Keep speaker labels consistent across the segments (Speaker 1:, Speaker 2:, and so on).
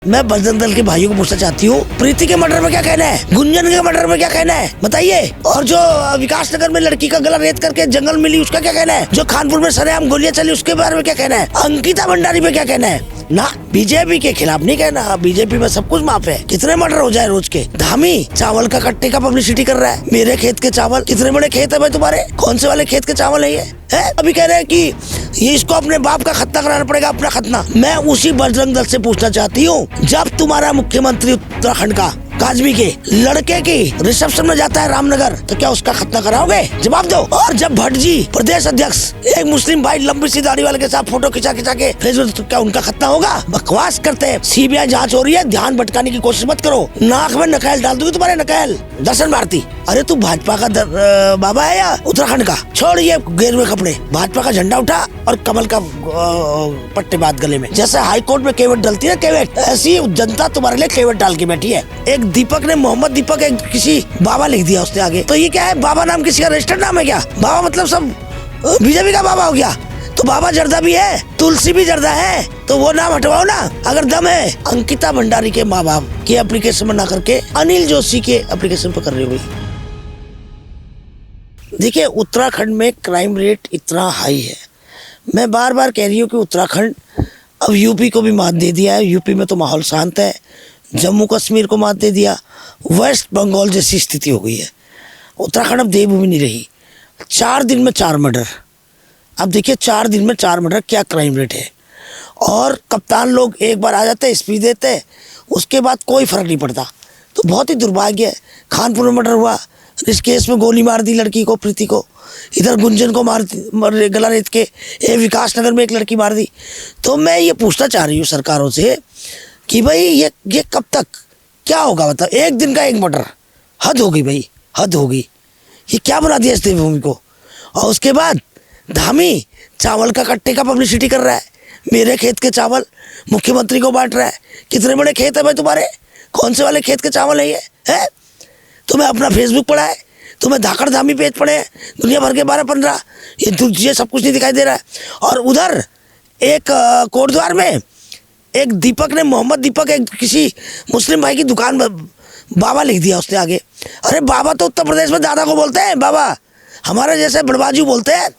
Speaker 1: मैं बजरंग दल के भाइयों को पूछना चाहती हूँ, प्रीति के मर्डर में क्या कहना है, गुंजन के मर्डर में क्या कहना है, बताइए। और जो विकास नगर में लड़की का गला रेत करके जंगल मिली, उसका क्या कहना है। जो कानपुर में सरेआम गोलियां चली, उसके बारे में क्या कहना है। अंकिता भंडारी पे क्या कहना है। ना बीजेपी के खिलाफ नहीं कहना, बीजेपी में सब कुछ माफ है। कितने मर्डर हो जाए रोज के। धामी चावल का कट्टे का पब्लिसिटी कर रहा है। मेरे खेत के चावल, कितने बड़े खेत है भाई तुम्हारे, कौन से वाले खेत के चावल है ये है। अभी कह रहे हैं कि ये इसको अपने बाप का खतना कराना पड़ेगा, अपना खतना। मैं उसी बजरंग दल से पूछना चाहती हूँ, जब तुम्हारा मुख्यमंत्री उत्तराखंड का काजमी के लड़के की रिसेप्शन में जाता है रामनगर, तो क्या उसका खतना कराओगे, जवाब दो। और जब भट्ट जी प्रदेश अध्यक्ष एक मुस्लिम भाई लंबी सी दाढ़ी वाले के साथ फोटो खिंचा के फेसबुक, तो क्या उनका खतना होगा। बकवास करते हैं। सीबीआई जांच हो रही है, ध्यान भटकाने की कोशिश मत करो। नाक में नकेल डाल दूंगी तुम्हारे, नकेल। दर्शन भारती, अरे तू भाजपा का बाबा है या उत्तराखंड का। छोड़ ये गेरुए कपड़े, भाजपा का झंडा उठा और कमल का पट्टे बात गले में। जैसे हाई कोर्ट में केवट डलती है केवट, ऐसी जनता तुम्हारे लिए केवट डाल के बैठी है। एक दीपक ने मोहम्मद दीपक एक किसी बाबा लिख दिया उसने आगे, तो ये क्या है, बाबा नाम किसी का रजिस्टर्ड नाम है क्या। बाबा मतलब सब बीजेपी का बाबा हो गया। तो बाबा जर्दा भी है, तुलसी भी जर्दा है, तो वो नाम हटवाओ ना अगर दम है। अंकिता भंडारी के माँ बाप के एप्लीकेशन में ना करके अनिल जोशी के एप्लीकेशन पर कर रही हुई। देखिए, उत्तराखंड में क्राइम रेट इतना हाई है। मैं बार बार कह रही हूँ कि उत्तराखंड अब यूपी को भी मात दे दिया है। यूपी में तो माहौल शांत है, जम्मू कश्मीर को मात दे दिया, वेस्ट बंगाल जैसी स्थिति हो गई है। उत्तराखंड अब देवभूमि नहीं रही। 4 दिन में 4 मर्डर। अब देखिए 4 दिन में 4 मर्डर, क्या क्राइम रेट है। और कप्तान लोग एक बार आ जाते हैं, स्पीच देते हैं, उसके बाद कोई फर्क नहीं पड़ता। तो बहुत ही दुर्भाग्य है। कानपुर में मर्डर हुआ, ऋषिकेश में गोली मार दी लड़की को, प्रीति को। इधर गुंजन को गला रेत के विकास नगर में एक लड़की मार दी। तो मैं ये पूछना चाह रही हूँ सरकारों से कि भाई ये कब तक क्या होगा। मतलब एक दिन का एक मर्डर, हद होगी भाई, हद होगी। ये क्या बना दिया इस देवभूमि को। और उसके बाद धामी चावल का कट्टे का पब्लिसिटी कर रहा है। मेरे खेत के चावल मुख्यमंत्री को बांट रहा है। कितने बड़े खेत है भाई तुम्हारे, कौन से वाले खेत के चावल है ये है। तुम्हें अपना फेसबुक पढ़ा है, तुम्हें धाकड़ धामी पेज पड़े हैं दुनिया भर के 12-15, ये सब कुछ नहीं दिखाई दे रहा है। और उधर एक कोटद्वार में एक दीपक ने, मोहम्मद दीपक एक किसी मुस्लिम भाई की दुकान बाबा लिख दिया उसने आगे। अरे बाबा तो उत्तर प्रदेश में दादा को बोलते हैं, बाबा हमारे जैसे बड़बाजू बोलते हैं,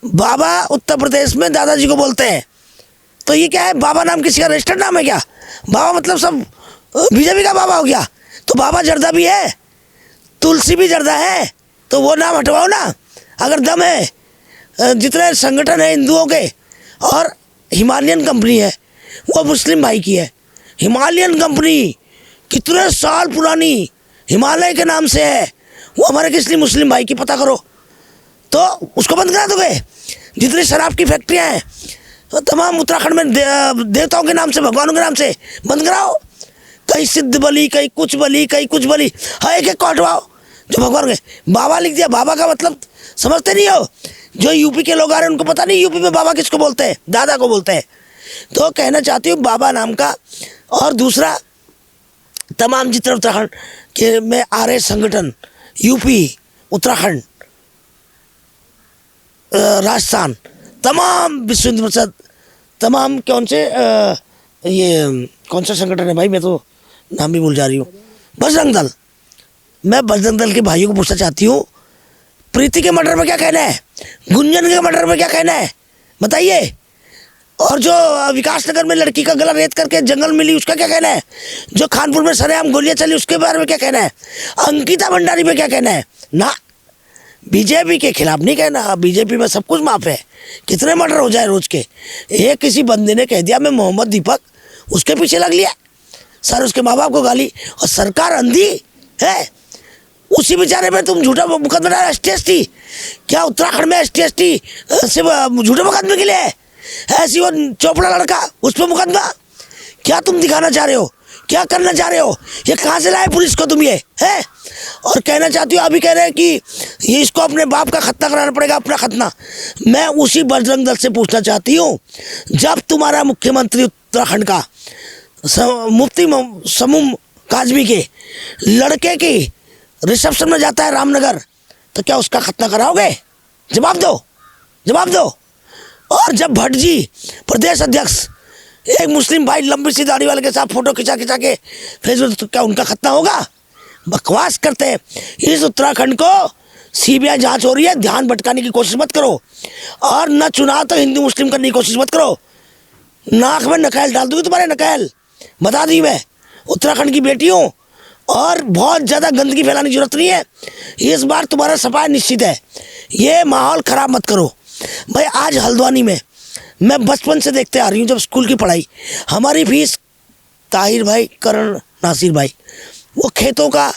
Speaker 1: बाबा उत्तर प्रदेश में दादाजी को बोलते हैं। तो ये क्या है, बाबा नाम किसी का रजिस्टर्ड नाम है क्या। बाबा मतलब सब बीजेपी का बाबा हो गया। तो बाबा जर्दा भी है, तुलसी भी जर्दा है, तो वो नाम हटवाओ ना अगर दम है। जितने संगठन है हिंदुओं के, और हिमालयन कंपनी है, वो मुस्लिम भाई की है। हिमालयन कंपनी कितने साल पुरानी, हिमालय के नाम से है, वो हमारे किस लिए मुस्लिम भाई की, पता करो। तो उसको बंद करा दोगे। जितनी शराब की फैक्ट्रियाँ हैं तो तमाम उत्तराखंड में देवताओं के नाम से, भगवानों के नाम से बंद कराओ। कहीं सिद्ध बलि, कहीं कुछ बलि, कहीं कुछ बलि, हाँ एक को हटवाओ। जो भगवान के बाबा लिख दिया, बाबा का मतलब समझते नहीं हो। जो यूपी के लोग आ रहे हैं उनको पता नहीं यूपी में बाबा किसको बोलते हैं, दादा को बोलते हैं। तो कहना चाहती हूँ बाबा नाम का। और दूसरा, तमाम जितने उत्तराखंड के में आ रहे संगठन, यूपी, उत्तराखंड, राजस्थान, तमाम विश्व हिंदू परिषद, तमाम कौन से ये कौन सा संगठन है भाई, मैं तो नाम भी भूल जा रही हूँ, बजरंग दल। मैं बजरंग दल के भाइयों को पूछना चाहती हूँ, प्रीति के मर्डर में क्या कहना है, गुंजन के मर्डर में क्या कहना है, बताइए। और जो विकास नगर में लड़की का गला रेत करके जंगल मिली, उसका क्या कहना है। जो कानपुर में सरेआम गोलियां चली, उसके बारे में क्या कहना है। अंकिता भंडारी पे क्या कहना है। ना बीजेपी के खिलाफ नहीं कहना, बीजेपी में सब कुछ माफ है। कितने मर्डर हो जाए रोज के। एक किसी बंदे ने कह दिया मैं मोहम्मद दीपक, उसके पीछे लग लिया सर, उसके माँ बाप को गाली। और सरकार अंधी है, उसी बेचारे में तुम झूठा मुकदमा डाला। ST क्या उत्तराखंड में ST से झूठे मुकदमे के लिए ऐसी वो चोपड़ा लड़का, उस पर मुकदमा। क्या तुम दिखाना चाह रहे हो, क्या करना चाह रहे हो, ये कहाँ से लाए पुलिस को तुम ये है। और कहना चाहती हूँ, अभी कह रहे हैं कि ये इसको अपने बाप का खतना कराना पड़ेगा, अपना खतना। मैं उसी बजरंग दल से पूछना चाहती हूँ, जब तुम्हारा मुख्यमंत्री उत्तराखंड का मुफ्ती समूह काजमी के लड़के की रिसेप्शन में जाता है रामनगर, तो क्या उसका खतना कराओगे, जवाब दो, जवाब दो। और जब भट्ट जी प्रदेश अध्यक्ष एक मुस्लिम भाई लंबी सी दाढ़ी वाले के साथ फोटो खिंचा खिंचा के फेसबुक, तो क्या उनका खतना होगा? बकवास करते हैं। इस उत्तराखंड को सीबीआई जांच हो रही है, ध्यान भटकाने की कोशिश मत करो, और न चुनाव तो हिंदू मुस्लिम करने की कोशिश मत करो। नाक में नकेल डाल दूंगी तुम्हारे, नकेल बता दी मैं। उत्तराखंड की बेटी हूँ, और बहुत ज़्यादा गंदगी फैलाने की जरूरत नहीं है। इस बार तुम्हारा सफाई निश्चित है। ये माहौल ख़राब मत करो भाई। आज हल्द्वानी में मैं बचपन से देखते आ रही हूँ, जब स्कूल की पढ़ाई, हमारी फीस ताहिर भाई, करण, नासिर भाई, वो खेतों का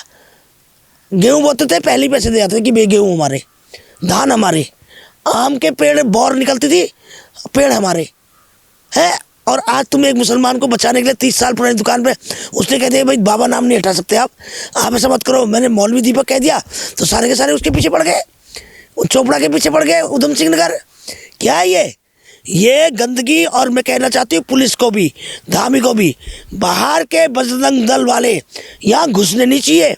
Speaker 1: गेहूँ बोते थे, पहले पैसे दे जाते थे कि बे गेहूँ हमारे, धान हमारे, आम के पेड़ बौर निकलती थी, पेड़ हमारे हैं। और आज तुम एक मुसलमान को बचाने के लिए 30 साल पुरानी दुकान पे उसने कह दिया भाई बाबा नाम नहीं हटा सकते आप ऐसा मत करो। मैंने मौलवी दीपक कह दिया तो सारे के सारे उसके पीछे पड़ गए, चोपड़ा के पीछे पड़ गए, उधम सिंह नगर। क्या है ये गंदगी? और मैं कहना चाहती हूँ पुलिस को भी, धामी को भी, बाहर के बजरंग दल वाले यहाँ घुसने नहीं चाहिए।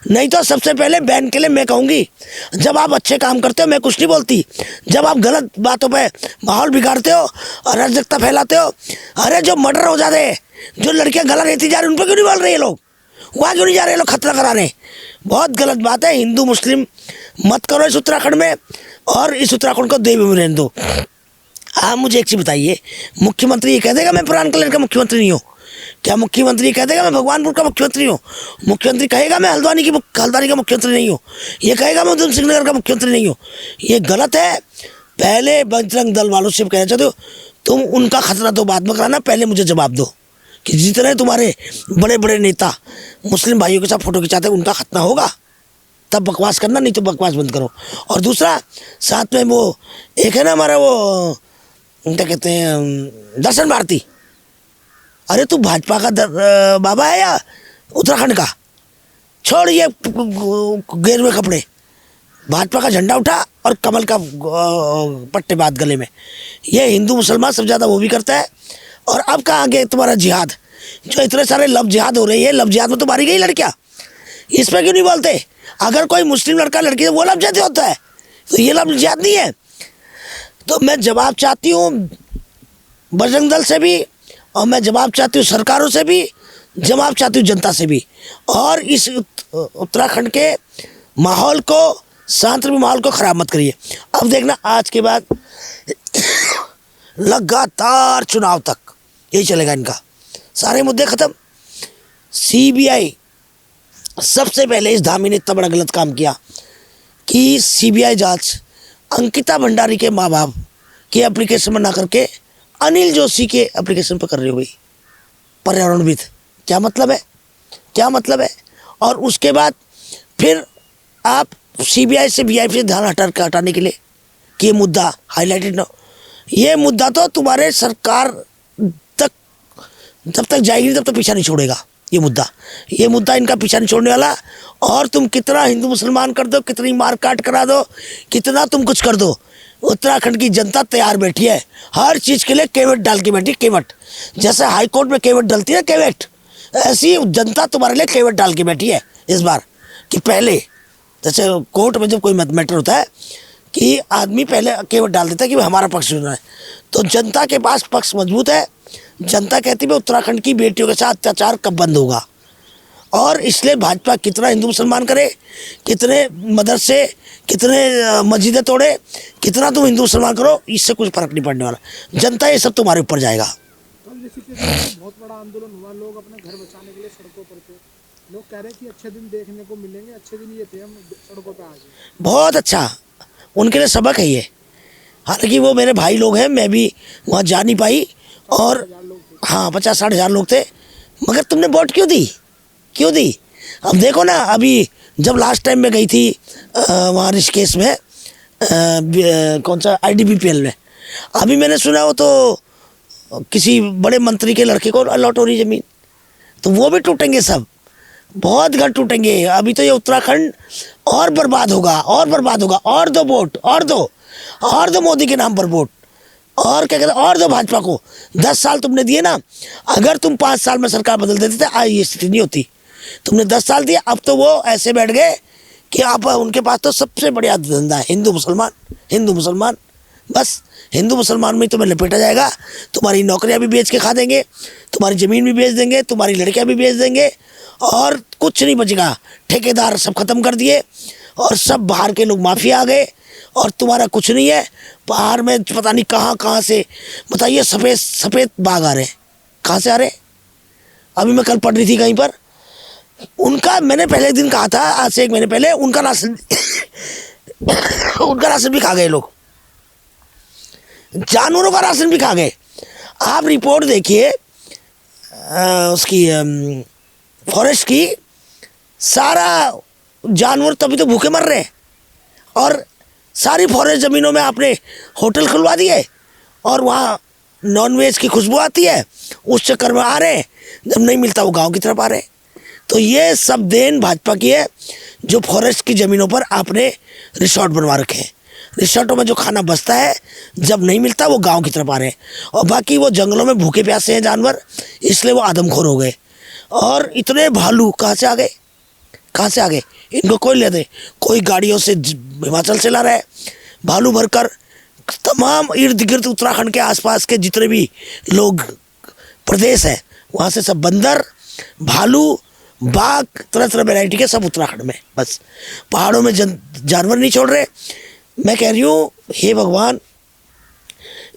Speaker 1: नहीं तो सबसे पहले बैन के लिए मैं कहूँगी, जब आप अच्छे काम करते हो मैं कुछ नहीं बोलती, जब आप गलत बातों पे माहौल बिगाड़ते हो और अराजकता फैलाते हो, अरे जो मर्डर हो जाते हैं, जो लड़कियां गला रहती जा रही उन पर क्यों नहीं बोल रहे ये लोग? वहाँ क्यों नहीं जा रहे लोग खतरा कराने? बहुत गलत बात है। हिंदू मुस्लिम मत करो इस उत्तराखंड में, और इस उत्तराखंड को देवी में रहने दो। आप मुझे एक चीज़ बताइए, मुख्यमंत्री ये कह देगा मैं पुरान कलर का मुख्यमंत्री नहीं हूँ? क्या मुख्यमंत्री कह देगा मैं भगवानपुर का मुख्यमंत्री हूँ? मुख्यमंत्री कहेगा मैं हल्द्वानी का मुख्यमंत्री नहीं हूँ? ये कहेगा मैं उधम सिंह नगर का मुख्यमंत्री नहीं हूँ? ये गलत है। पहले बजरंग दल वालों से कहना चाहते हो, तुम उनका खतरा तो बाद में कराना, पहले मुझे जवाब दो कि जितने तुम्हारे बड़े बड़े नेता मुस्लिम भाइयों के साथ फोटो खिंचाते हैं उनका खतना होगा, तब बकवास करना, नहीं तो बकवास बंद करो। और दूसरा, साथ में वो एक है ना हमारा, वो क्या कहते हैं, दर्शन भारती। अरे तू भाजपा का बाबा है या उत्तराखंड का? छोड़ ये गेरुए कपड़े, भाजपा का झंडा उठा और कमल का पट्टे बात गले में। ये हिंदू मुसलमान सब ज़्यादा वो भी करता है। और अब कहाँ गए तुम्हारा जिहाद? जो इतने सारे लव जिहाद हो रही है, लव जिहाद में तो मारी गई लड़कियाँ, इस पर क्यों नहीं बोलते? अगर कोई मुस्लिम लड़का लड़की वो लव जिहाद होता है, तो ये लव जिहाद नहीं है। तो मैं जवाब चाहती हूँ बजरंग दल से भी, और मैं जवाब चाहती हूँ सरकारों से भी, जवाब चाहती हूँ जनता से भी। और इस उत्तराखंड के माहौल को, शांति माहौल को ख़राब मत करिए। अब देखना आज के बाद लगातार चुनाव तक यही चलेगा इनका, सारे मुद्दे ख़त्म। सीबीआई सबसे पहले इस धामी ने इतना बड़ा गलत काम किया कि सीबीआई जांच अंकिता भंडारी के माँ बाप के एप्लीकेशन में ना करके अनिल जोशी के एप्लीकेशन पर कर रही हुई, पर्यावरणविद। क्या मतलब है? क्या मतलब है? और उसके बाद फिर आप सीबीआई से वीआईपी से ध्यान हटाने के लिए कि ये मुद्दा हाईलाइटेड ना, ये मुद्दा तो तुम्हारे सरकार तक जब तक जाएगी तब तक पीछा नहीं छोड़ेगा। ये मुद्दा इनका पीछा नहीं छोड़ने वाला। और तुम कितना हिंदू मुसलमान कर दो, कितनी मार काट करा दो, कितना तुम कुछ कर दो, उत्तराखंड की जनता तैयार बैठी है हर चीज़ के लिए। केवट डाल के बैठी, केवट, जैसे हाई कोर्ट में केवट डलती है केवट, ऐसी जनता तुम्हारे लिए केवट डाल के बैठी है इस बार। कि पहले जैसे कोर्ट में जब कोई मैटर होता है कि आदमी पहले केवट डाल देता है कि हमारा पक्ष सुना है, तो जनता के पास पक्ष मजबूत है। जनता कहती है उत्तराखंड की बेटियों के साथ अत्याचार कब बंद होगा। और इसलिए भाजपा कितना हिंदू मुसलमान करे, कितने मदरसे, कितने मस्जिदें तोड़े, कितना तुम हिंदू मुसलमान करो, इससे कुछ फर्क नहीं पड़ने वाला। जनता ये सब तुम्हारे ऊपर जाएगा।
Speaker 2: बहुत बड़ा आंदोलन हुआ, लोग अपने घर बचाने के लिए सड़कों पर थे। लोग कह रहे हैं कि अच्छे दिन देखने को मिलेंगे, अच्छे दिन ये थे, हम सड़कों पर आ गए।
Speaker 1: बहुत अच्छा, उनके लिए सबक है ये। हालांकि वो मेरे भाई लोग हैं, मैं भी वहाँ जा नहीं पाई। और हाँ 50-60 हज़ार लोग थे, मगर तुमने वोट क्यों दी? क्यों दी? अब देखो ना, अभी जब लास्ट टाइम में गई थी वहाँ ऋषिकेश में, कौन सा IDBPL में, अभी मैंने सुना वो तो किसी बड़े मंत्री के लड़के को अलॉट हो रही ज़मीन, तो वो भी टूटेंगे सब, बहुत घर टूटेंगे। अभी तो ये उत्तराखंड और बर्बाद होगा, और बर्बाद होगा। और दो वोट, और दो मोदी के नाम पर वोट, और क्या कहते हैं, और दो भाजपा को। 10 साल तुमने दिए ना, अगर तुम 5 साल में सरकार बदल देते थे आज ये स्थिति नहीं होती। तुमने 10 साल दिए, अब तो वो ऐसे बैठ गए कि आप उनके पास तो सबसे बढ़िया धंधा है हिंदू मुसलमान, हिंदू मुसलमान। बस हिंदू मुसलमान में ही तुम्हें लपेटा जाएगा। तुम्हारी नौकरियां भी बेच के खा देंगे, तुम्हारी ज़मीन भी बेच देंगे, तुम्हारी लड़कियां भी बेच देंगे और कुछ नहीं बचेगा। ठेकेदार सब ख़त्म कर दिए और सब बाहर के लोग माफिया आ गए और तुम्हारा कुछ नहीं है। बाहर में पता नहीं कहाँ से बताइए सफ़ेद बाघ आ रहे हैं, कहाँ से आ रहे हैं? अभी मैं कल पढ़ रही थी कहीं पर, उनका मैंने पहले दिन कहा था, आज से 1 महीने पहले, उनका राशन उनका राशन भी खा गए लोग, जानवरों का राशन भी खा गए। आप रिपोर्ट देखिए उसकी फॉरेस्ट की, सारा जानवर तभी तो भूखे मर रहे हैं और सारी फॉरेस्ट ज़मीनों में आपने होटल खुलवा दिए और वहाँ नॉनवेज की खुशबू आती है, उस चक्कर में आ रहे हैं, जब नहीं मिलता वो गांव की तरफ आ रहे हैं। तो ये सब देन भाजपा की है, जो फॉरेस्ट की ज़मीनों पर आपने रिसोर्ट बनवा रखे हैं। रिसोर्टों में जो खाना बचता है, जब नहीं मिलता वो गांव की तरफ आ रहे हैं और बाकी वो जंगलों में भूखे प्यासे हैं जानवर, इसलिए वो आदमखोर हो गए। और इतने भालू कहाँ से आ गए, कहाँ से आ गए? इनको कोई ले दे, कोई गाड़ियों से हिमाचल से ला रहा है भालू भरकर। तमाम इर्द गिर्द उत्तराखंड के आसपास के जितने भी लोग प्रदेश हैं, वहाँ से सब बंदर, भालू, बाघ, तरह तरह वैरायटी के सब उत्तराखंड में। बस पहाड़ों में जानवर नहीं छोड़ रहे। मैं कह रही हूँ, हे भगवान,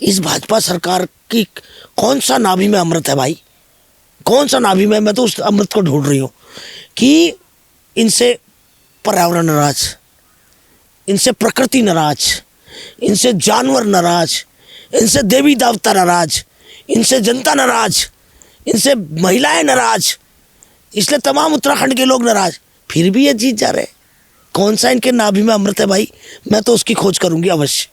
Speaker 1: इस भाजपा सरकार की कौन सा नाभि में अमृत है भाई, कौन सा नाभि में? मैं तो उस अमृत को ढूंढ रही हूँ कि इनसे पर्यावरण नाराज, इनसे प्रकृति नाराज, इनसे जानवर नाराज, इनसे देवी देवता नाराज, इनसे जनता नाराज, इनसे महिलाएं नाराज, इसलिए तमाम उत्तराखंड के लोग नाराज, फिर भी ये जीत जा रहे हैं। कौन सा इनके नाभि में अमृत है भाई? मैं तो उसकी खोज करूंगी अवश्य।